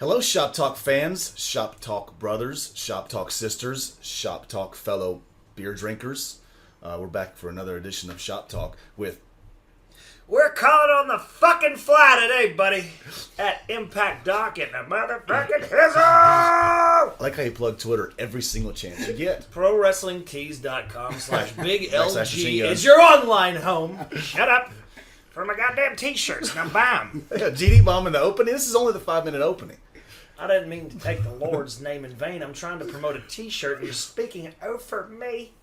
Hello, Shop Talk fans, Shop Talk brothers, Shop Talk sisters, Shop Talk fellow beer drinkers. We're back for another edition of Shop Talk with... We're calling on the fucking fly today, buddy. At Impact Doc in the motherfucking hizzle! I like how you plug Twitter every single chance you get. ProWrestlingTees.com/BigLG is your online home. Shut up. For my goddamn t-shirts. Now buy 'em. GD Bomb in the opening. This is only the 5-minute opening. I didn't mean to take the Lord's name in vain. I'm trying to promote a t-shirt and you're speaking over me.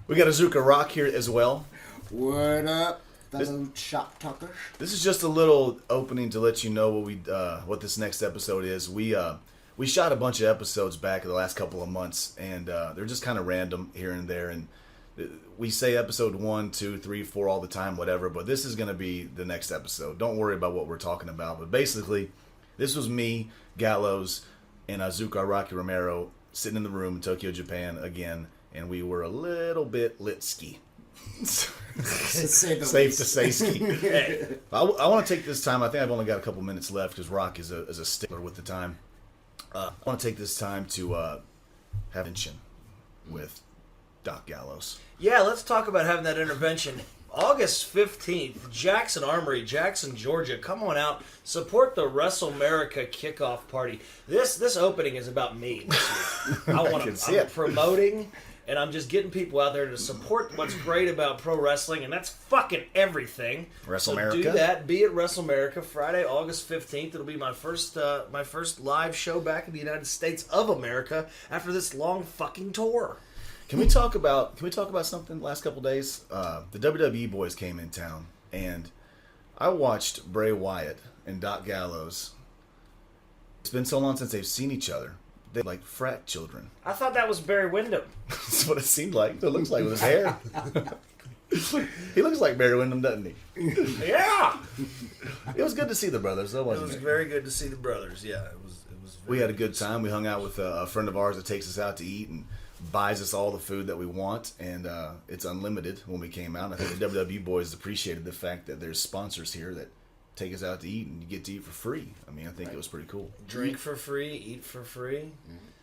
We got Azuka Rock here as well. What up, fellow shop talkers? This is just a little opening to let you know what this next episode is. We shot a bunch of episodes back in the last couple of months, and they're just kind of random here and there. And we say episode 1, 2, 3, 4 all the time, whatever. But this is going to be the next episode. Don't worry about what we're talking about. But basically, this was me, Gallows, and Azuka Rocky Romero sitting in the room in Tokyo, Japan again, and we were a little bit lit-ski. Safe to say ski. Hey. I want to take this time. I think I've only got a couple minutes left because Rock is a stickler with the time. I want to take this time to have an intervention with Doc Gallows. Yeah, let's talk about having that intervention. August 15th, Jackson Armory, Jackson, Georgia. Come on out. Support the WrestleMerica kickoff party. This opening is about me this week. I'm promoting, and I'm just getting people out there to support what's great about pro wrestling, and that's fucking everything. WrestleMerica. So do that. Be at WrestleMerica Friday, August 15th. It'll be my first live show back in the United States of America after this long fucking tour. Can we talk about something the last couple days? The WWE boys came in town, and I watched Bray Wyatt and Doc Gallows. It's been so long since they've seen each other. They're like frat children. I thought that was Barry Windham. That's what it seemed like. It looks like with his hair. He looks like Barry Windham, doesn't he? Yeah. It was good to see the brothers, though, wasn't it? It was very good to see the brothers. Yeah, it was. We had a good time. We hung out with a friend of ours that takes us out to eat and buys us all the food that we want, and it's unlimited when we came out. And I think the WWE boys appreciated the fact that there's sponsors here that take us out to eat, and you get to eat for free. I mean, I think it was pretty cool. Drink for free, eat for free.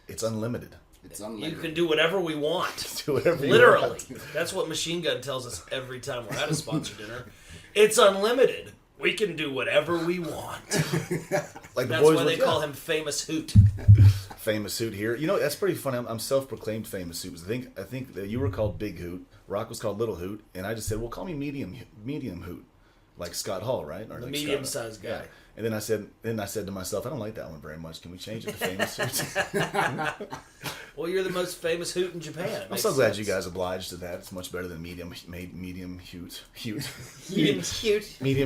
It's unlimited. It's unlimited. You can do whatever we want. Do whatever you Literally. want. That's what Machine Gun tells us every time we're at a sponsor dinner. It's unlimited. We can do whatever we want. Like the That's boys why they with- call him Famous Hoot. Famous Hoot here. You know, that's pretty funny. I'm self-proclaimed Famous Hoot. I think that you were called Big Hoot, Rock was called Little Hoot, and I just said, well, call me Medium Hoot, like Scott Hall, right? Or The like medium-sized guy. Yeah. And then I said to myself, I don't like that one very much. Can we change it to Famous Hoot? Well, you're the most famous Hoot in Japan. I'm so glad you guys obliged to that. It's much better than Medium Hoot. Medium Hoot. Medium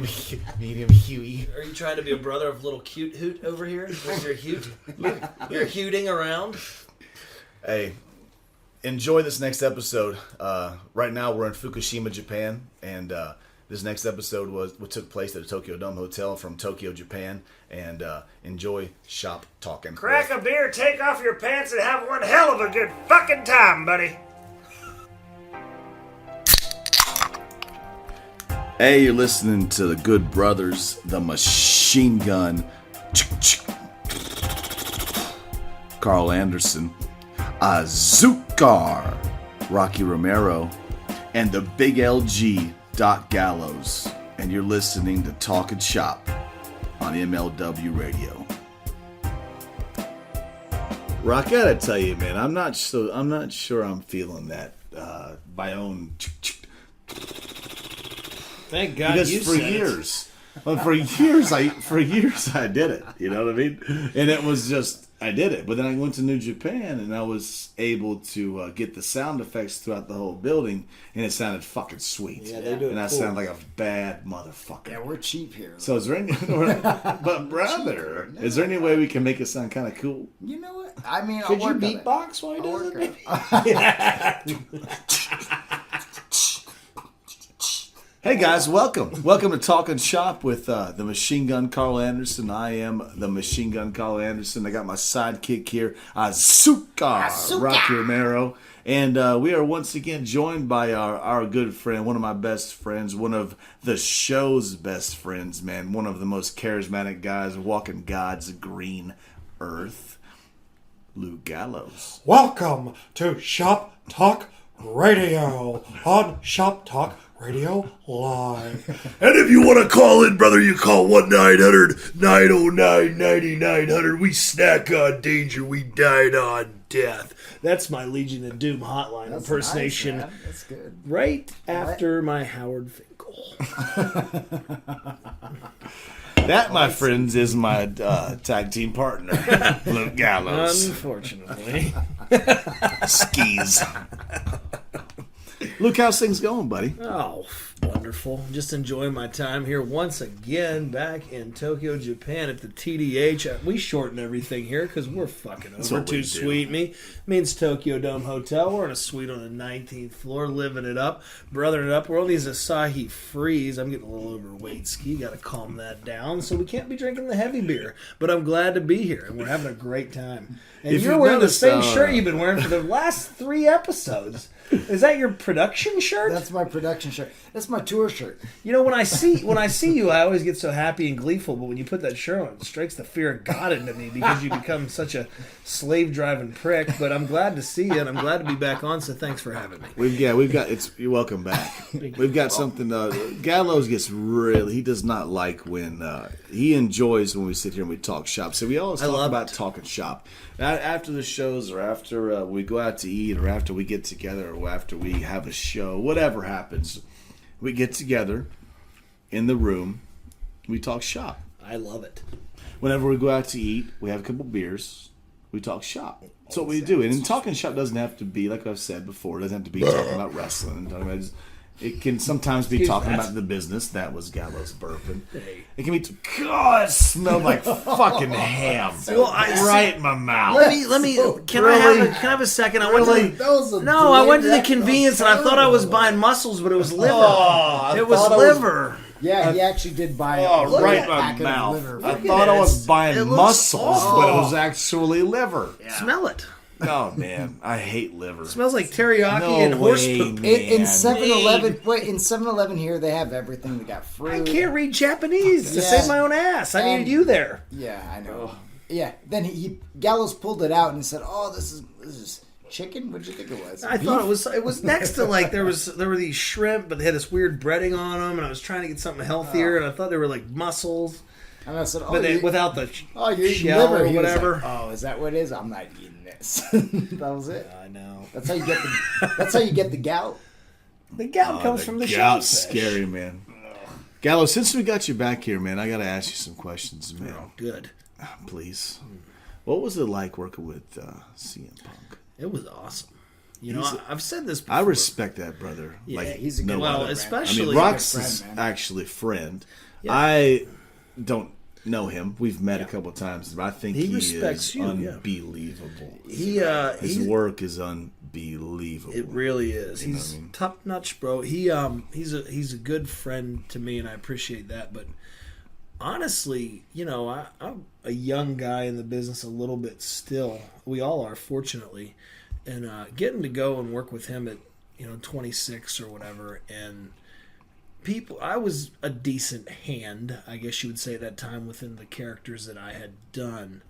Huey. Are you trying to be a brother of little cute Hoot over here with your Hoot? You're hooting around? Hey, enjoy this next episode. Right now we're in Fukushima, Japan, and this next episode was what took place at a Tokyo Dome Hotel from Tokyo, Japan, and enjoy Shop Talking. Crack a beer, take off your pants, and have one hell of a good fucking time, buddy. Hey, you're listening to the Good Brothers, the Machine Gun, Carl Anderson, Azúcar, Rocky Romero, and the Big LG, Doc Gallows, and you're listening to Talkin' Shop on MLW Radio. Rock, I gotta tell you, man, I'm not sure I'm feeling that my own. Thank God Because you for said years, for years I did it. You know what I mean? And it was just I did it. But then I went to New Japan and I was able to get the sound effects throughout the whole building, and it sounded fucking sweet. Yeah, they do it And I cool. sound like a bad motherfucker. Yeah, we're cheap here. So is there any? But brother, is there any way we can make it sound kind of cool? You know what? I mean, Could I'll you work on it. beatbox while he I'll does work it? on it. Hey guys, welcome. Welcome to Talking Shop with the Machine Gun Carl Anderson. I am the Machine Gun Carl Anderson. I got my sidekick here, Azuka Rocky Romero. And we are once again joined by our good friend, one of my best friends, one of the show's best friends, man. One of the most charismatic guys walking God's green earth, Luke Gallows. Welcome to Shop Talk Radio on Shop Talk Radio Live. And if you want to call in, brother, you call 1-900-909-9900. We snack on danger, we dine on death. That's my Legion of Doom hotline impersonation. Nice, man. That's good. Right after my Howard Finkel. That, my friends, is my tag team partner, Luke Gallows. Unfortunately. Skis. Luke, how's things going, buddy? Oh, wonderful. Just enjoying my time here once again back in Tokyo, Japan at the TDH. We shorten everything here because we're fucking over what we too do. sweet. Means Tokyo Dome Hotel. We're in a suite on the 19th floor, living it up, brothering it up. We're on these Asahi Freeze. I'm getting a little overweight, Ski. Got to calm that down. So we can't be drinking the heavy beer. But I'm glad to be here, and we're having a great time. And If you're you've wearing the noticed, same shirt you've been wearing for the last 3 episodes. Is that your production shirt? That's my production shirt. That's my tour shirt. You know, when I see you, I always get so happy and gleeful. But when you put that shirt on, it strikes the fear of God into me because you become such a slave-driving prick. But I'm glad to see you, and I'm glad to be back on. So thanks for having me. We've got. You're welcome back. We've got something. Gallows gets he does not like when he enjoys when we sit here and we talk shop. So we always talk about talking shop. After the shows, or after we go out to eat, or after we get together, or after we have a show, whatever happens, we get together in the room. We talk shop. I love it. Whenever we go out to eat, we have a couple beers. We talk shop. That's what we do. And talking shop doesn't have to be, like I've said before, it doesn't have to be talking about wrestling. It can sometimes be talking about the business. That was Gallows burping. It can be, God, it smelled like fucking ham. Well, right in my mouth. Let me. Can I have a second? I went to the convenience and I thought I was buying mussels, but it was liver. It was liver. Yeah, he actually did buy right a in my packet of mouth. liver. I thought I was buying it looks mussels, awful. but it was actually liver. Smell it. Oh, man. I hate liver. It smells like teriyaki No and horse way, poop. man. In 7-Eleven, in 7-Eleven here, they have everything. They got fruit. I can't read Japanese to Yeah. save my own ass. I needed you there. Yeah, I know. Yeah, then Gallows pulled it out and said, "Oh, this is chicken. What did you think it was?" I thought it was next to like there were these shrimp, but they had this weird breading on them, and I was trying to get something healthier, and I thought they were like mussels, And I said, "Oh, but without the you're eating shell liver or He was whatever. like, oh, is that what it is? I'm not eating this. That was it. I know That's how you get the. That's how you get the gout. the gout comes from the Gout's shellfish. scary, man. Gallo, since we got you back here, man, I got to ask you some questions, man. Good. Please. What was it like working with CM Punk? It was awesome. You know, I've said this before. I respect that brother. Yeah, like he's a good well, brother, man. especially Rock's friend, is man. actually friend. Yeah. I don't know him. We've met a couple times, but I think He he respects is you, yeah. unbelievable. His work is unbelievable. It really is. He's top notch, bro. He's a good friend to me, and I appreciate that. But honestly, you know, I'm a young guy in the business a little bit still. We all are, fortunately, and getting to go and work with him at 26 or whatever, and I was a decent hand, I guess you would say, at that time within the characters that I had done,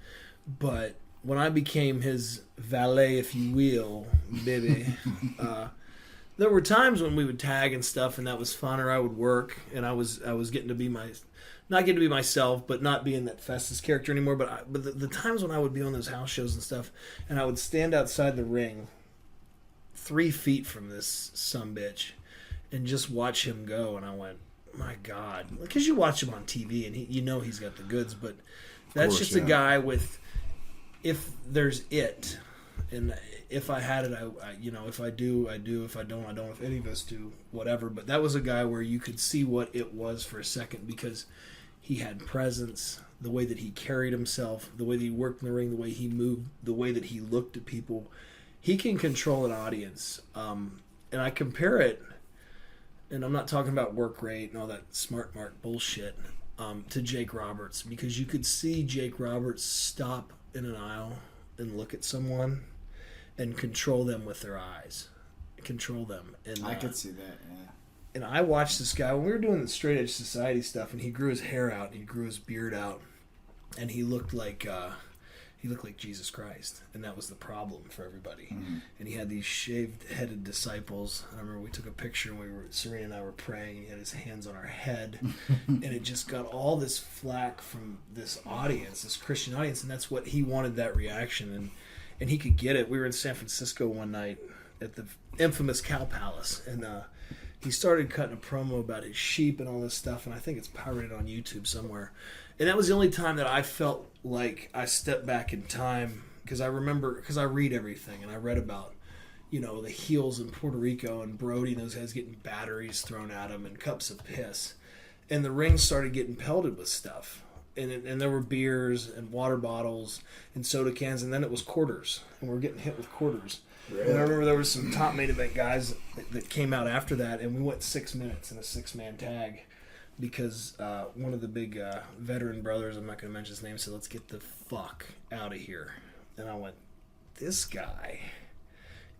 but when I became his valet, if you will, baby, there were times when we would tag and stuff, and that was fun. Or I would work, and I was getting to be not getting to be myself, but not being that Festus character anymore. But the times when I would be on those house shows and stuff, and I would stand outside the ring, 3 feet from this sumbitch, and just watch him go, and I went, my God, because you watch him on TV, and he's got the goods, but that's just a guy with. If there's it, and if I had it, I if I do, I do. If I don't, I don't. If any of us do, whatever. But that was a guy where you could see what it was for a second because he had presence, the way that he carried himself, the way that he worked in the ring, the way he moved, the way that he looked at people. He can control an audience. And I compare it, and I'm not talking about work rate and all that smart mark bullshit, to Jake Roberts, because you could see Jake Roberts stop in an aisle and look at someone and control them with their eyes. Control them. And I could see that, yeah. And I watched this guy when we were doing the Straight Edge Society stuff, and he grew his hair out, and he grew his beard out, and he looked like Jesus Christ, and that was the problem for everybody. Mm-hmm. And he had these shaved-headed disciples. I remember we took a picture, and Serena and I were praying, and he had his hands on our head, and it just got all this flack from this audience, this Christian audience, and that's what he wanted, that reaction, and he could get it. We were in San Francisco one night at the infamous Cow Palace, and he started cutting a promo about his sheep and all this stuff, and I think it's pirated on YouTube somewhere. And that was the only time that I felt like I stepped back in time, because I read everything, and I read about, the heels in Puerto Rico and Brody and those guys getting batteries thrown at them and cups of piss. And the ring started getting pelted with stuff. And there were beers and water bottles and soda cans, and then it was quarters, and we're getting hit with quarters. Really? And I remember there were some top main event guys that came out after that, and we went 6 minutes in a 6-man tag because one of the big veteran brothers, I'm not going to mention his name, said, "Let's get the fuck out of here." And I went, this guy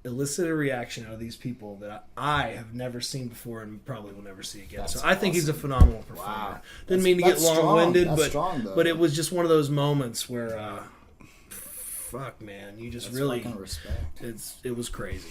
elicited a reaction out of these people that I have never seen before and probably will never see again. That's I think he's a phenomenal performer. Wow. Didn't mean to get long-winded, but it was just one of those moments where... fuck, man, you just really respect. It was crazy.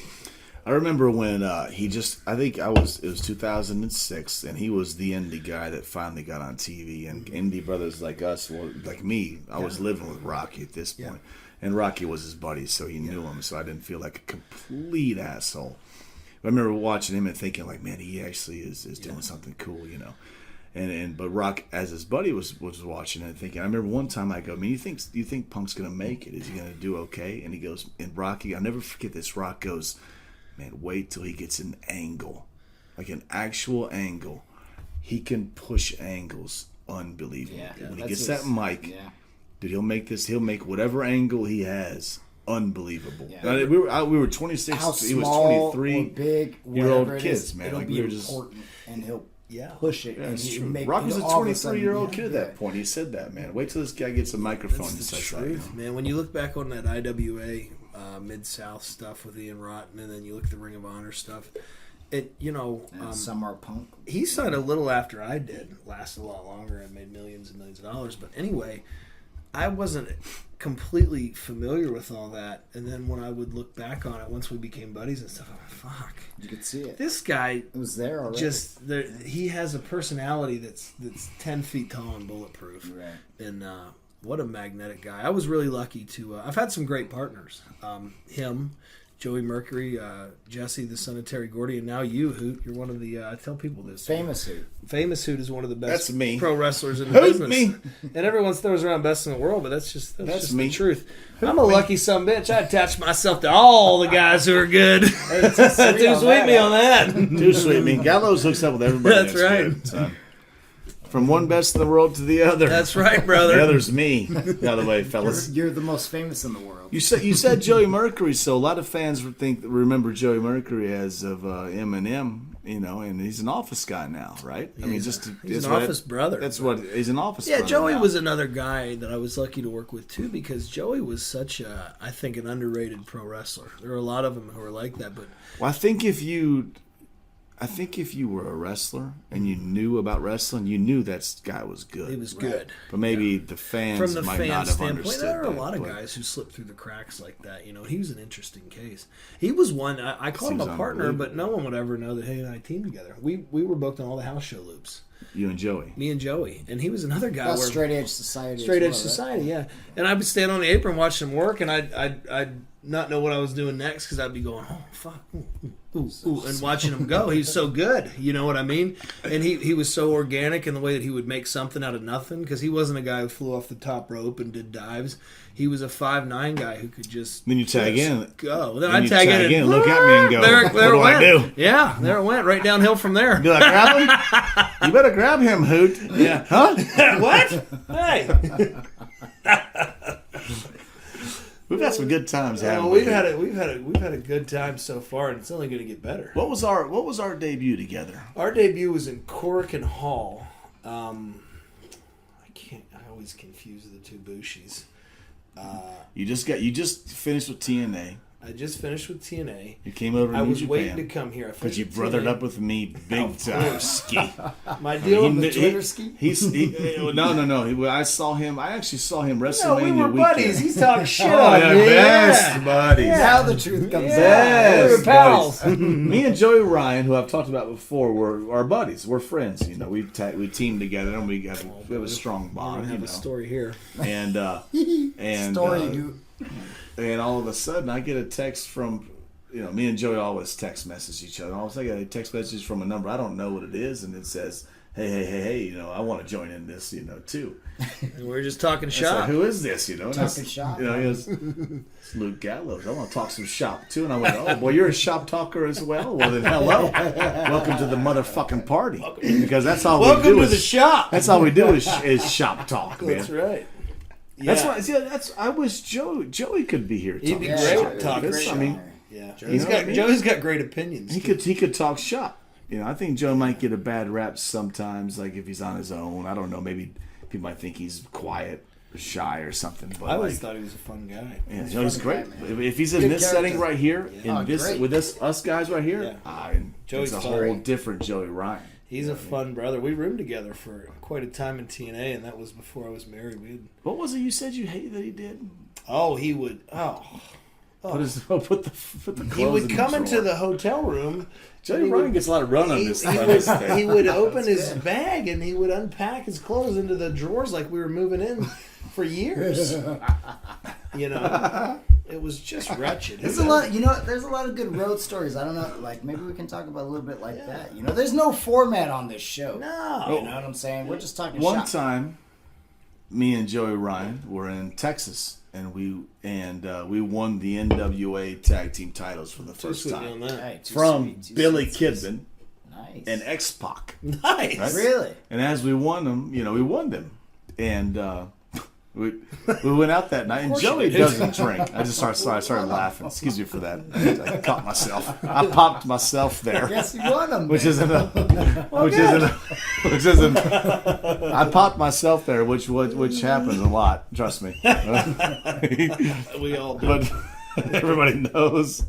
I remember when it was 2006, and he was the indie guy that finally got on TV, and indie brothers like us, like me, I was living with Rocky at this point, and Rocky was his buddy, so he knew him, so I didn't feel like a complete asshole. I remember watching him and thinking, like, man, he actually is doing something cool, But Rock, as his buddy, was watching it and thinking. I remember one time I go, "Man, do you think Punk's gonna make it? Is he gonna do okay?" And he goes, and Rocky, I'll never forget this. Rock goes, "Man, wait till he gets an angle, like an actual angle. He can push angles, unbelievable. When he gets that mic, dude, he'll make whatever angle he has." Unbelievable. Yeah. We were 26. How he was small 23 or big, year old kids, man. It'll Like be we were just important, and he'll push it. Yeah, and it's he'll true. make Rock was a all of a sudden, 23-year-old kid at that point. He said that, man. Wait till this guy gets a microphone and That's the says truth, that. man. When you look back on that IWA Mid-South stuff with Ian Rotten, and then you look at the Ring of Honor stuff, Summer Punk. He signed a little after I did. Lasted a lot longer and made millions and millions of dollars. But anyway, I wasn't completely familiar with all that. And then when I would look back on it, once we became buddies and stuff, I'm like, fuck. You could see it. This guy it was there already. He has a personality that's 10 feet tall and bulletproof. Right. And what a magnetic guy. I was really lucky to... I've had some great partners. Him, Joey Mercury, Jesse, the son of Terry Gordy, and now you, Hoot. You're one of the... I tell people this. Famous Hoot. Famous Hoot is one of the best That's me. pro wrestlers in the business. Me. And everyone throws around best in the world, but that's just me. the truth. I'm a lucky son bitch. I attach myself to all the guys who are good. Hey, too sweet me on that. Too sweet. I mean, Gallows hooks up with everybody. That's right. Good, so. From one best in the world to the other. That's right, brother. The other's me. By the way, fellas. You're the most famous in the world. You said Joey Mercury, so a lot of fans remember Joey Mercury as of Eminem, and he's an office guy now, right? He's an office brother. That's what he's an office. Yeah, brother Joey now. was another guy that I was lucky to work with too, because Joey was such I think an underrated pro wrestler. There are a lot of them who are like that, but I think if you were a wrestler and you knew about wrestling, you knew that guy was good. he was good. But maybe the fans From the might fan not have standpoint, understood there are a that, lot of but- guys who slipped through the cracks like that. He was an interesting case. He was one. I called him Seems a partner, unbelievable. but no one would ever know that he and I teamed together. We were booked on all the house show loops. You and Joey. Me and Joey, and he was another guy. That's where, Straight Edge Society. Straight Edge as well, Society, yeah. And I would stand on the apron, watch him work, and I'd not know what I was doing next because I'd be going, oh fuck, ooh, and watching him go. He's so good, you know what I mean? And he was so organic in the way that he would make something out of nothing, because he wasn't a guy who flew off the top rope and did dives. He was a 5'9" guy who could just Then you tag in. go. Then Then I'd you tag in and look at me and go, there what it do I went. do? Yeah, there it went, right downhill from there. Be like, grab him? You better grab him, Hoot. Yeah. Huh? What? Hey. We've got some good times haven't we've we? had a good time so far, and it's only going to get better. What was our debut together? Our debut was in Corrigan Hall. I always confuse the two Bushis. You just finished with TNA. I just finished with TNA. You came over to I New was Japan. waiting to come here. Because you brothered up with me big time. Ski. My deal with the Twitter ski? No. I saw him. I actually saw him No, WrestleMania we were weekend. buddies. He's talking shit Oh, on yeah, me. best buddies. Now the truth comes out. Best we were pals. buddies. Me and Joey Ryan, who I've talked about before, were our buddies. We're friends. You know, we teamed together and we have a strong I bond. have You a know, story here. and and all of a sudden I get a text from. Me and Joey always text message each other. All of a sudden I get a text message from a number. I don't know what it is, and it says, hey, I want to join in this, too. And we were just talking It's shop. like, who is this, And Talking shop. He goes, it's Luke Gallows. I want to talk some shop, too. And I went, oh, boy, you're a shop talker as well? Well, then hello. Welcome to the motherfucking party. Because that's all we do. Welcome to the shop. That's all we do is shop talk, man. That's right. That's why. See, I wish Joey could be here. He'd be talking great shop. talking This, shop. I mean, Yeah, know what I mean? Joey's got great opinions. he could talk shop. I think Joe might get a bad rap sometimes, like if he's on his own. I don't know. Maybe people might think he's quiet or shy or something. But I always thought he was a fun guy. yeah, Joey's great. guy, man. If he's in Good this character. setting right here, Oh, in this great. with us guys right here, Joey's it's a fun. whole different Joey Ryan. He's a fun brother. We roomed together for quite a time in TNA, and that was before I was married. What was it you said you hated that he did? He would. Put the clothes He would in come the into drawer. the hotel room. Joey he Ryan would- gets a lot of run on He, this. he on would, this thing. he would open his bag and he would unpack his clothes into the drawers like we were moving in for years. It was just wretched. There's a lot, there's a lot of good road stories. I don't know, like maybe we can talk about a little bit like that. There's no format on this show. No. You know what I'm saying? We're just talking One shop. time, me and Joey Ryan were in Texas, and we won the NWA tag team titles for the Too first sweet on time that. Hey, too from sweet, too Billy sweet. Kidman Nice. and X-Pac. Nice. Right? Really? And as we won them, we won them, and we went out that night. And Joey doesn't drink. I just started laughing. Excuse me for that. I caught myself. I popped myself there. Yes, you won them. Which isn't I popped myself there, which happens a lot. Trust me. We all do. But everybody knows.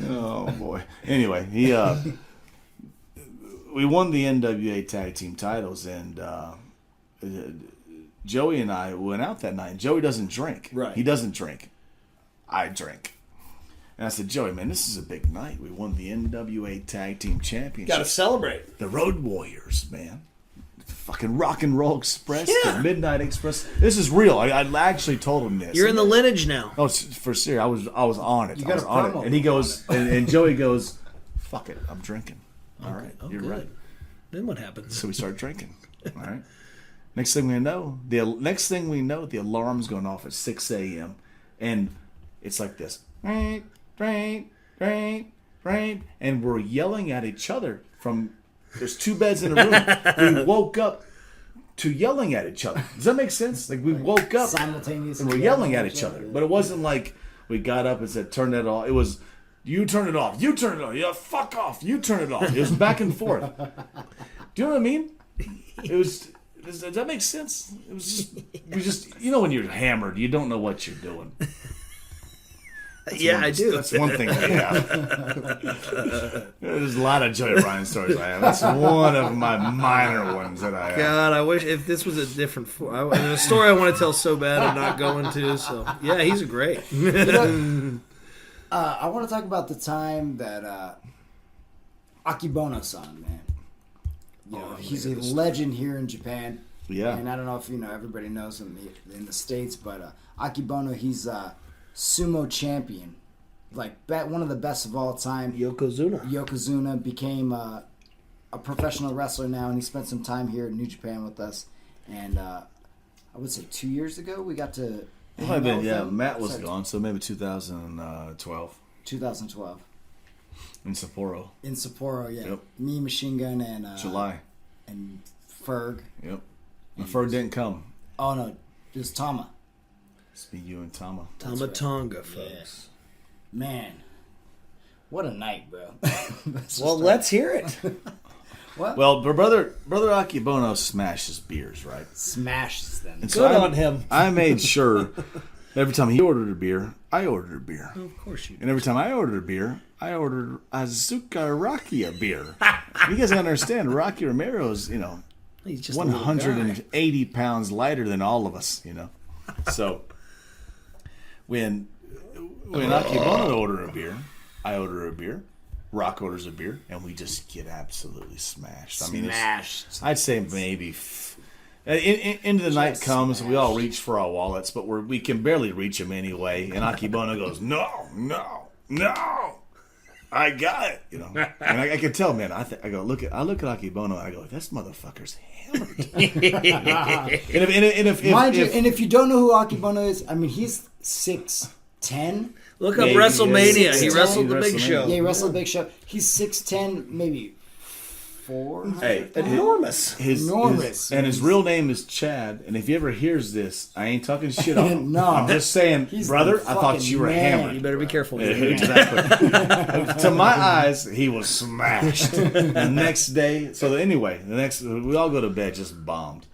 Oh boy. Anyway, we won the NWA tag team titles, and Joey and I went out that night. Joey doesn't drink. Right. He doesn't drink. I drink. And I said, Joey, man, this is a big night. We won the NWA Tag Team Championship. Got to celebrate. The Road Warriors, man. The fucking Rock and Roll Express. Yeah. The Midnight Express. This is real. I actually told him this. You're in the lineage now. Oh, for serious. I was on it. You I got was a on promo it. And he goes, and Joey goes, fuck it, I'm drinking. All right, Oh, you're good. right. Then what happens? So we start drinking. All right. Next thing we know, the alarm's going off at 6 a.m. And it's like this. Rain, rain, rain, rain. And we're yelling at each other from, there's two beds in a room. We woke up to yelling at each other. Does that make sense? Like we woke up Simultaneously. and we're yelling at each other. But it wasn't like we got up and said, turn that off. It was, you turn it off. You turn it off. Yeah, fuck off. You turn it off. It was back and forth. Do you know what I mean? It was... Does that make sense? It was just when you're hammered, you don't know what you're doing. I do. That's one thing we have. There's a lot of Joey Ryan stories I have. That's one of my minor ones that I have. God, I wish if this was a different. There's a story I want to tell so bad I'm not going to. So yeah, he's great. I want to talk about the time that Akebono-san, man. He's a legend here in Japan. Yeah. And I don't know if everybody knows him in the States, but Akebono, he's sumo champion, like one of the best of all time. Yokozuna became a professional wrestler now, and he spent some time here in New Japan with us. And I would say 2 years ago we got to. It might have hang out been, with yeah. him. Matt was Sorry, gone, so maybe 2012 2012 in Sapporo. in Sapporo. Yeah, Yep. me, Machine Gun, and July. and Ferg. Yep. My Ferg didn't come. Oh no, it was Tama. It's me, you, and Tama. Tamatonga, folks. Man, what a night, bro. Well, let's hear it. Well, brother Akebono smashes beers, right? Smashes them. And Good on him. I made sure every time he ordered a beer, I ordered a beer. Of course you do. And every time I ordered a beer, I ordered Azucar Rakia beer. You guys understand, Rocky Romero's, He's just a little guy. 180 pounds lighter than all of us, So when Akebono ordered a beer, I order a beer, Rock orders a beer, and we just get absolutely smashed. Smashed. I'd say maybe into the night comes, we all reach for our wallets, but we can barely reach them anyway. And Akebono goes, no, I got it, And I can tell, man. I look at Akebono, and I go, this motherfucker's hammered. and if you don't know who Akebono is, I mean, he's 6'10". Look up Maybe, WrestleMania. yeah. He wrestled the He Big WrestleMania. Show. Yeah, he wrestled Big Show. He's 6'10", maybe 4. Hey, Enormous. Enormous. His real name is Chad. And if he ever hears this, I ain't talking shit on him. No. I'm just saying, He's brother, the I thought fucking you were man. hammered. You better be careful. Yeah, exactly. To my eyes, he was smashed. The next day, we all go to bed just bombed.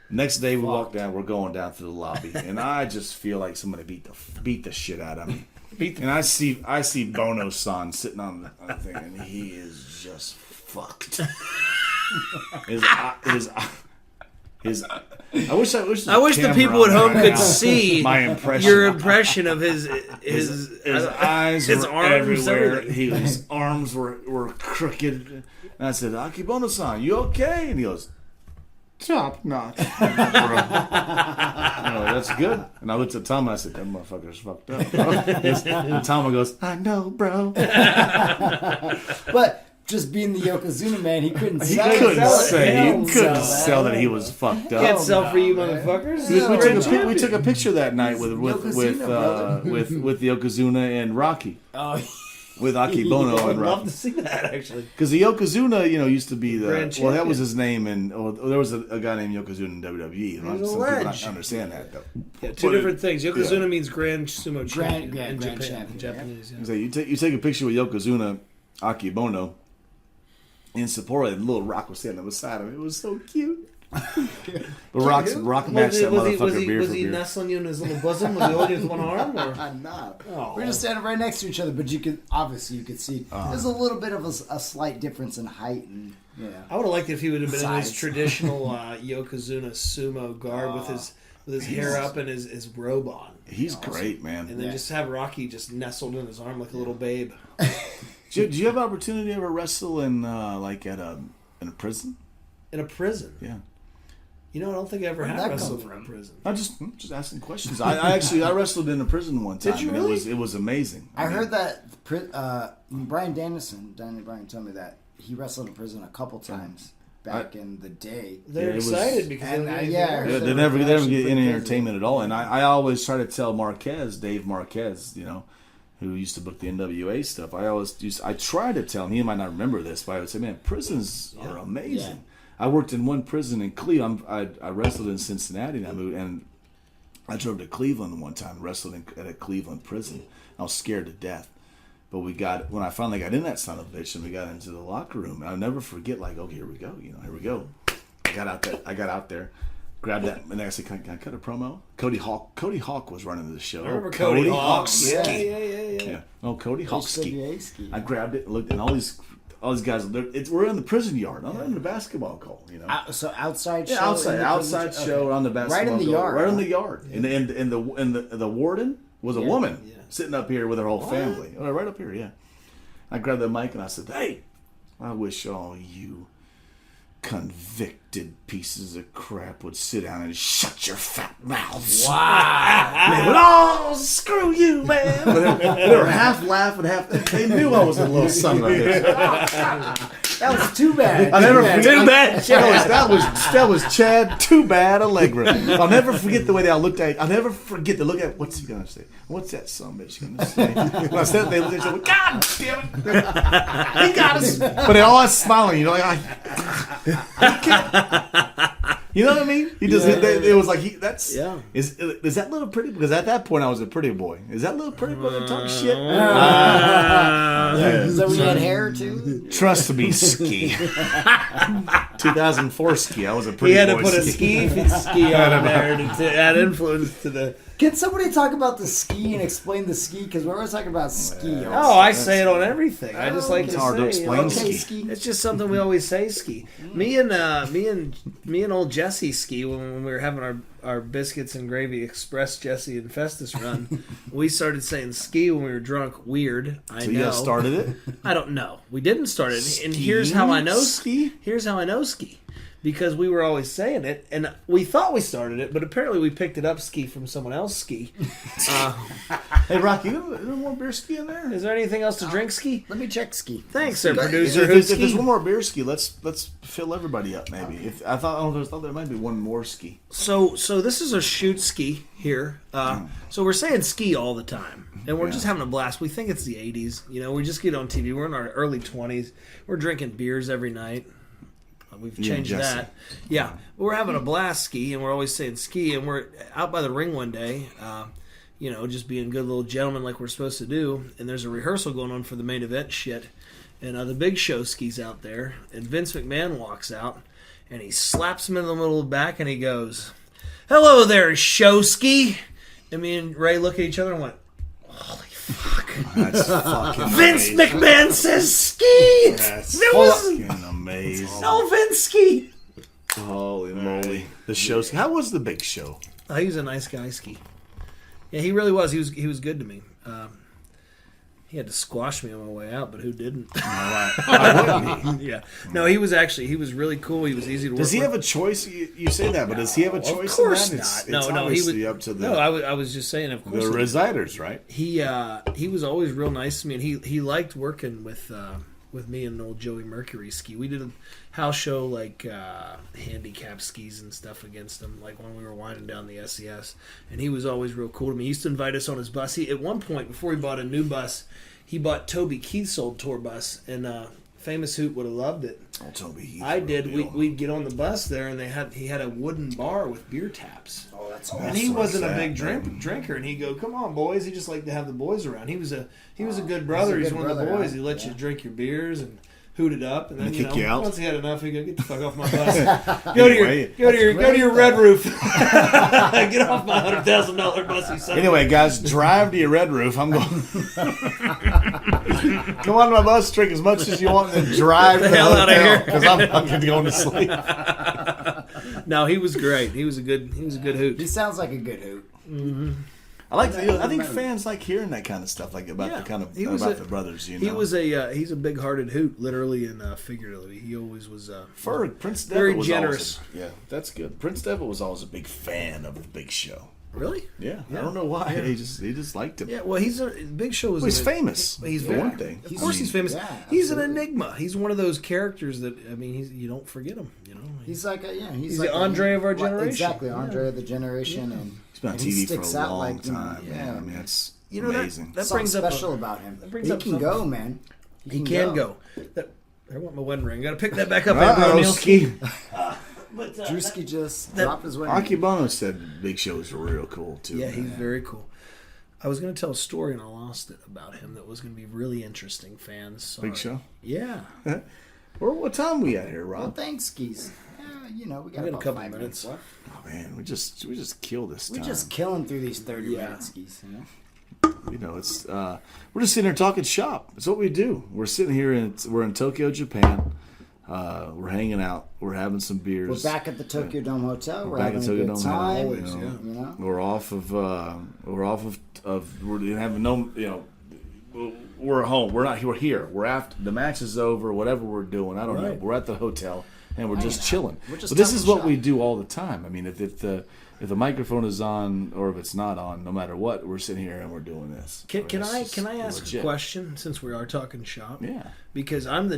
Next day we walk down, we're going down to the lobby, and I just feel like somebody beat the shit out of me. And I see Bono-san sitting on the thing, and he is just fucked. I wish the people at home could see my impression. your impression of his eyes his were arms, everywhere. everything. His arms were crooked. And I said, Akebono-san, you okay? And he goes, top notch. That's good. And I looked at Tama and I said, that motherfucker's fucked up, bro. And Tama goes, I know, bro. But just being the Yokozuna man, he couldn't He sell couldn't it. sell that he was fucked up. Can't sell for you motherfuckers. We took a picture that night with Yokozuna, the Yokozuna and Rocky. Oh, With Akebono I would and love Rocky. to see that, actually. Because the Yokozuna, used to be Grand that was champion. his name, and there was a guy named Yokozuna in WWE. Some He's a people ledge. don't understand that though. Yeah, two different things. Yokozuna means Grand Sumo Grand Champion in Japan. champion, Japanese, yeah. So you take a picture with Yokozuna, Akebono, in Sapporo, and little Rock was standing beside him. It was so cute. But Rock matched that motherfucker beer Was for he beer. nestling you in his little bosom? Was he holding you with one arm? Or? no. Oh. We're just standing right next to each other, but you could see there's a little bit of a slight difference in height and I would have liked it if he would have been in his Size. traditional Yokozuna sumo garb with his hair up and his robe on. He's great, man. And then just have Rocky just nestled in his arm like a little babe. Did you have opportunity to ever wrestle in in a prison? In a prison. Yeah. I don't think I ever Where'd had that wrestled come in a from? prison. I'm just asking questions. I wrestled in a prison one time. Did you and really? It was amazing. I heard that Brian Bryan told me that he wrestled in prison a couple times back in the day. They're Yeah, it was- excited because and, they don't get yeah, I anything heard else. They never get actually any pretty entertainment at all. And I always try to tell Dave Marquez, who used to book the NWA stuff. I try to tell him, he might not remember this, but I would say, man, prisons are amazing. Yeah. I worked in one prison in Cleveland. I wrestled in Cincinnati, and I moved, and I drove to Cleveland one time, wrestled at a Cleveland prison. I was scared to death. But when I finally got in that son of a bitch, and we got into the locker room, and I'll never forget, okay, here we go, here we go. I got out there, grabbed that, and I said, can I cut a promo? Cody Hawk was running the show. I remember Cody Hawk. Yeah. Oh, Cody Hawkski. HWA-ski. I grabbed it and looked, and all these guys, we're in the prison yard. I'm in the basketball goal, So outside show. Yeah, in the outside prison- show on the basketball Right in the goal. yard. Right in the yard. And the warden was a woman Yeah. sitting up here with her whole family. Right up here, yeah. I grabbed the mic and I said, hey, I wish all you convicted pieces of crap would sit down and shut your fat mouths. Wow. They went, oh, screw you, man. But they were half laughing, half. They knew I was a little son of a bitch. That was too bad. I'll never forget. Too bad. That was Chad. Too bad, Allegra. I'll never forget the way they all looked at. I'll never forget to look at. What's he gonna say? What's that son of a bitch gonna say? When I said it, they looked at each other. God damn it! He got us. But they all are smiling. You know what I mean? He just it was like that's Yeah. Is that little pretty? Because at that point I was a pretty boy. Is that little pretty boy gonna talk shit? So we had hair too. Trust me, ski. 2004 ski. I was a pretty. He had boy to put a ski on there to add influence to the. Can somebody talk about the ski and explain the ski? Because we're always talking about ski. Oh, I say it on everything. I just like It's to hard to say. explain Okay, ski. ski. It's just something we always say. Ski. Me and old Jesse ski when we were having our biscuits and gravy express Jesse and Festus run. We started saying ski when we were drunk. Weird. I So know. you guys started it? I don't know. We didn't start it. And here's how I know Ski? Here's how I know ski. Because we were always saying it, and we thought we started it, but apparently we picked it up ski from someone else ski. Hey, Rocky, you don't want beer ski in there? Is there anything else to drink ski? Let me check ski. Thanks, sir, If producer. there's Hootski. one more beer ski, let's fill everybody up. Maybe I thought there might be one more ski. So this is a shoot ski here. So we're saying ski all the time, and we're just having a blast. We think it's the '80s. You know, we just get on TV. We're in our early 20s. We're drinking beers every night. We've changed Jesse. that. Yeah, but we're having a blast ski, and we're always saying ski. And we're out by the ring one day, you know, just being good little gentlemen like we're supposed to do. And there's a rehearsal going on for the main event shit. And the Big Show skis out there, and Vince McMahon walks out, and he slaps him in the middle of the back, and he goes, "Hello there, Showski." And me and Ray look at each other and went, "Holy fuck!" That's fucking Vince amazing. McMahon says ski. That's There was fucking amazing. no Vince ski. Holy moly! The show. How was the Big Show? He was a nice guy, ski. Yeah, he really was. He was good to me. He had to squash me on my way out, but who didn't? Yeah. No, he was really cool. He was easy to work with. Does he have a choice? You say that, but does he have a choice? Of course in not. that? No, It's he was obviously up to the I was just saying. Of course, the residers, right? he was always real nice to me, and he liked working with me and old Joey Mercury ski. We did a house show like handicap skis and stuff against him, like when we were winding down the SES, and he was always real cool to me. He used to invite us on his bus. He at one point before he bought a new bus, he bought Toby Keith's old tour bus, and Famous Hoot would have loved it. Oh, Toby. I did. We'd get on the bus there, and he had a wooden bar with beer taps. Oh, that's And awesome. he wasn't a sad, big man. drinker, and he'd go, "Come on, boys." He just liked to have the boys around. He was a good brother. He's good one of the brother, boys. huh? He let you Yeah. drink your beers and hoot it up, and then kick you out? once he had enough, he'd go, "Get the fuck off my bus. Go to Anyway, your red roof. Get off my $100,000 bus." He said. Anyway, guys, drive to your red roof. I'm going. Come on my bus, drink as much as you want, and then drive Get the hell outta here. because I'm going to sleep. No, he was great. He was a good hoot. He sounds like a good hoot. I think fans like hearing that kind of stuff, like about Yeah. the kind of He was about a- the brothers. You know, He was he's a big-hearted hoot, literally and figuratively. He always was. for Prince Devitt very was generous. Always yeah, that's good. Prince Devitt was always a big fan of the Big Show. Really? Yeah, Yeah. I don't know why. Yeah. He just liked him. Yeah. Well, Big Show was. Well, he's famous. He's for very. one thing. Of course, he's famous. Yeah, he's an absolutely. enigma. He's one of those characters that you don't forget him. You know. He's like He's like the Andre of our like- generation. Exactly, Andre of the generation, and He's been on and he TV for sticks a out long like, time, yeah. man. I mean, that's You know, amazing. that something brings up special about him. that brings He up can something. go, man. He can go. I want my wedding ring. Got to pick that back up. Uh-oh, Andrew Ski. O'Neill. But Drewski just that- dropped his wedding. Akebono said Big Show is real cool too. yeah, man. he's very cool. I was going to tell a story and I lost it about him that was going to be really interesting. Fans, sorry. Big Show. Yeah. What time we at here, Well, Rob? thanks, skis. We got We got a about couple 5 minutes. left. Oh man, we just killed this We're time. just killing through these 30 Yeah. minutes, skis. You know? You know, it's we're just sitting here talking shop. It's what we do. We're sitting here we're in Tokyo, Japan. We're hanging out. We're having some beers. We're back at the Tokyo Dome Hotel. We're back having at a Tokyo good Dome time. Always, You know? We're off of we're having no, you know, we're home. We're not. We're here. We're after the match is over. Whatever we're doing, I don't know. Right. We're at the hotel and we're just out. chilling. We're just But this talking is what shop. we do all the time. I mean, if the microphone is on or if it's not on, no matter what, we're sitting here and we're doing this. Can It's I just ask legit. a question since we are talking shop? Yeah. Because I'm the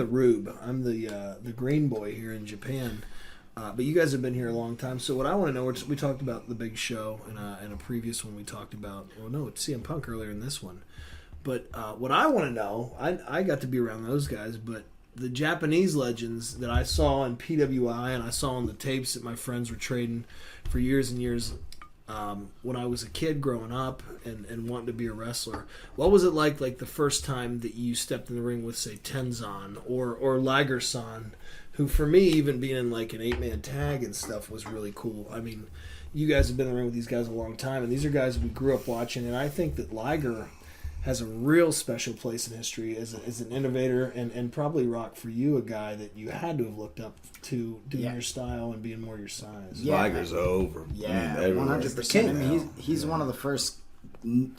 rube. I'm the green boy here in Japan. But you guys have been here a long time. So what I want to know, we talked about the Big Show in a previous one. We talked about, it's CM Punk earlier in this one. But what I want to know, I got to be around those guys, but the Japanese legends that I saw in PWI and I saw on the tapes that my friends were trading for years and years when I was a kid growing up and wanting to be a wrestler. What was it like the first time that you stepped in the ring with, say, Tenzan or Liger-san, who for me, even being in like an 8-man tag and stuff, was really cool. I mean, you guys have been in the ring with these guys a long time, and these are guys we grew up watching, and I think that Liger has a real special place in history as an innovator, and probably, Rock, for you, a guy that you had to have looked up to doing your style and being more your size. Yeah. Liger's over. Yeah, I mean, 100%. I mean, he's one of the first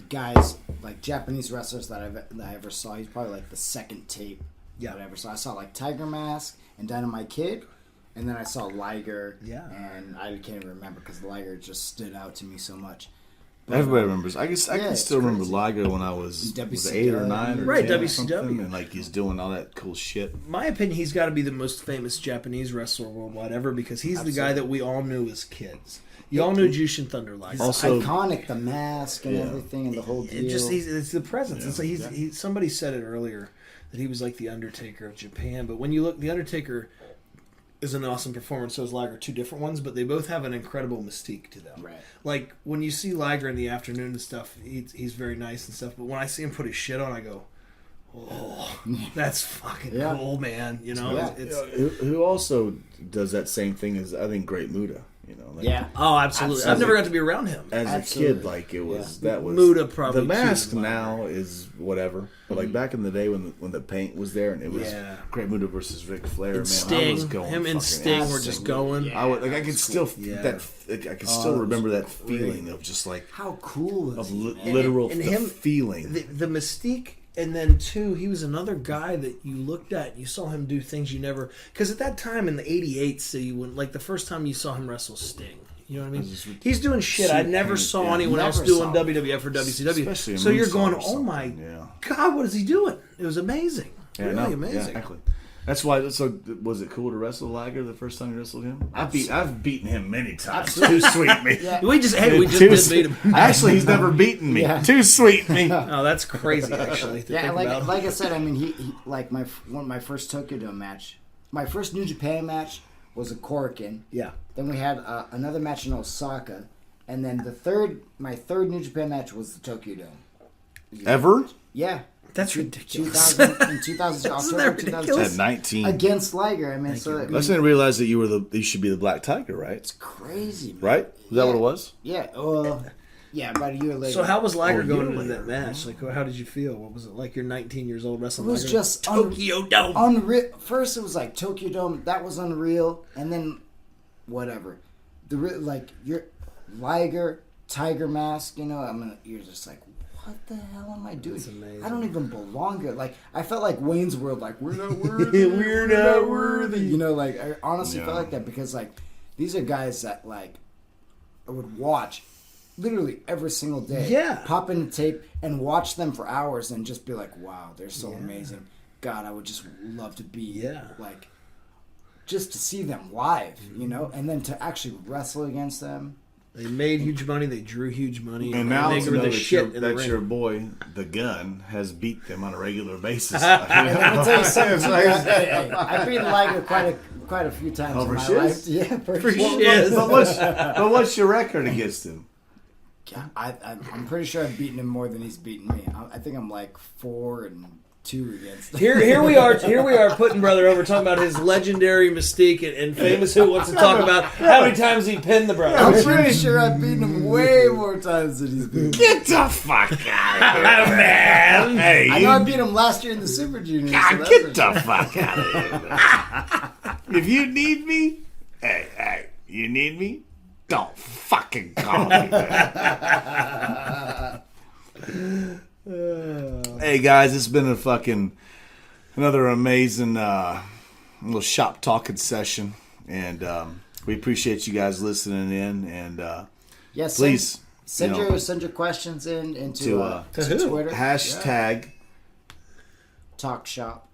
guys, like Japanese wrestlers that I ever saw. He's probably like the second tape that I ever saw. I saw like Tiger Mask and Dynamite Kid, and then I saw Liger. Yeah. And I can't even remember because Liger just stood out to me so much. Everybody remembers. I guess I can it's still remember crazy. Liger when I was WCW. 8 or 9 or Right, 10 or WCW. something, and like he's doing all that cool shit. My opinion, he's got to be the most famous Japanese wrestler worldwide ever because he's the guy that we all knew as kids. You all knew Jushin Thunder Liger. Also- Iconic, the mask and everything and the whole deal. It's the presence. It's like somebody said it earlier that he was like the Undertaker of Japan. But when you look, the Undertaker is an awesome performer, so is Liger. Two different ones, but they both have an incredible mystique to them. Right. Like when you see Liger in the afternoon and stuff, he's very nice and stuff. But when I see him put his shit on, I go, "Oh, that's fucking cool, man!" You know, Yeah. it's Who also does that same thing as I think Great Muda. You know, like, oh, absolutely. I've never got to be around him. As Absolutely. a kid, like it was that was Muda probably the mask too, now is whatever, but like back in the day when the paint was there and it was Great Muda versus Ric Flair, man, Sting, I was going him and fucking Sting were insane. just going. I could still I could still remember that great. feeling of just like How cool is of he, man? literal and the him- feeling. The mystique, and then too, he was another guy that you looked at and you saw him do things you never. Because at that time in the '88, so you went like the first time you saw him wrestle Sting. You know what I mean? He's doing shit I never saw anyone else doing WWF or WCW. Especially a So you're moonsault going, or oh my something, God, what is he doing? It was amazing. Really amazing. Yeah, exactly. That's why. So, was it cool to wrestle Liger the first time you wrestled him? I've beaten him many times. Too sweet me. We just did beat him. Actually, he's never beaten me. Too sweet me. Oh, that's crazy. Actually, to think about. like I said, I mean, he like my first Tokyo Dome match, my first New Japan match was a Korakuen. Yeah. Then we had another match in Osaka, and then my third New Japan match was the Tokyo Dome. Ever? Yeah. That's ridiculous. 2000 October ridiculous? 2002 At 19. against Liger. I mean, I I didn't realize that you should be the Black Tiger, right? it's crazy, man. Right? Is that what it was? Yeah. Yeah. About a year later. So how was Liger Oh, going you're into that later. match? Like, how did you feel? What was it like? You're 19 years old It wrestling. was Liger? just Tokyo Dome. unreal. First, it was like Tokyo Dome. That was unreal, and then whatever. Like your Liger, Tiger Mask. You know, you're just like, what the hell am I doing? That's amazing. I don't even belong here. Like I felt like Wayne's World. Like we're not worthy. we're not worthy. You know, like I honestly felt like that because like these are guys that like I would watch literally every single day. Yeah. Pop in the tape and watch them for hours and just be like, wow, they're so amazing. God, I would just love to be like, just to see them live, you know, and then to actually wrestle against them. They made huge money. They drew huge money. And now they to were know the that, shit in the that ring. your boy, the Gun, has beat them on a regular basis. And let me tell you something. Hey, I've beaten Liger quite a few times Over in my shiz? life. Yeah, for For sure. shiz. but what's your record against him? I'm pretty sure I've beaten him more than he's beaten me. I think I'm like 4-2 against him. Here we are putting brother over talking about his legendary mystique and famous who wants to talk about how many times he pinned the brother. I'm pretty sure I've beaten him way more times than he's beaten me. Get the fuck out of here, man! Hey, I know I beat him last year in the Super Juniors. So that's get for the sure. fuck out of here. If you need me, you need me? Don't fucking call me. Hey guys, it's been another amazing little shop talking session, and we appreciate you guys listening in. And Yes, please send your questions into to Twitter. Hashtag Talk Shop.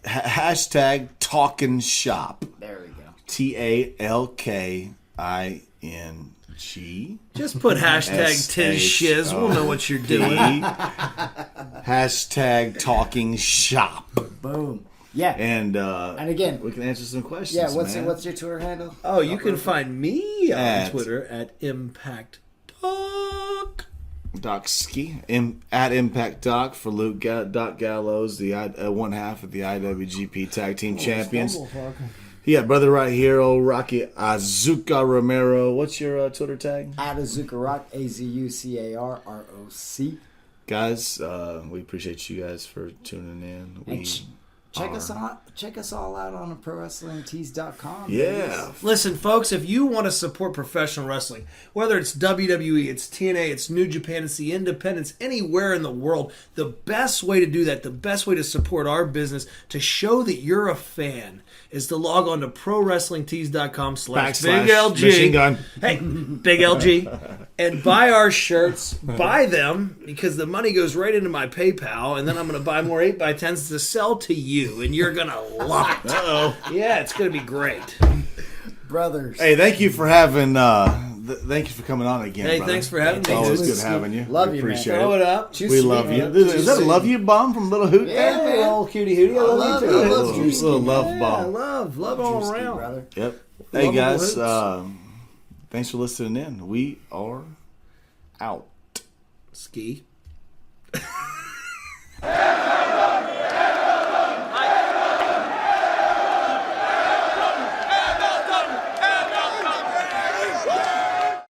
hashtag Talking Shop. There we go. TALKING. Just put hashtag Tiz Shiz. We'll know what you're doing. Hashtag Talking Shop. Boom. Yeah. And again, we can answer some questions. Yeah, man. what's your Twitter handle? Oh, you can find me on At- Twitter at Impact Talk. Doc Ski at Impact Doc for Luke Doc Gallows, the one half of the IWGP Tag Team Champions. Yeah, brother, right here, old Rocky Azuka Romero. What's your Twitter tag? At Azucaroc, AZUCARROC. Guys, we appreciate you guys for tuning in. Check us all out on ProWrestlingTees.com. Yeah. Listen, folks, if you want to support professional wrestling, whether it's WWE, it's TNA, it's New Japan, it's the independents, anywhere in the world, the best way to do that, the best way to support our business, to show that you're a fan, is to log on to ProWrestlingTees.com/Big LG. Machine Gun. Hey, Big LG. And buy our shirts. Buy them because the money goes right into my PayPal, and then I'm going to buy more 8x10s to sell to you, and you're going to love it. Uh-oh. Yeah, it's going to be great. Brothers. Hey, thank you for having. Thank you for coming on again. Hey, brother. thanks for having me. Always Thanks. good having you. Love we you, man. appreciate Throw it. it up. Too We sweet, love you. man. Is that a Too love sweet. you bomb from Little Hoot? Yeah, man. Little cutie hootie. I love you too. I love you. Little love Yeah, bomb. love all Drewski, around. brother. Yep. Hey Lovable guys, hoots. thanks for listening in. We are out. Ski.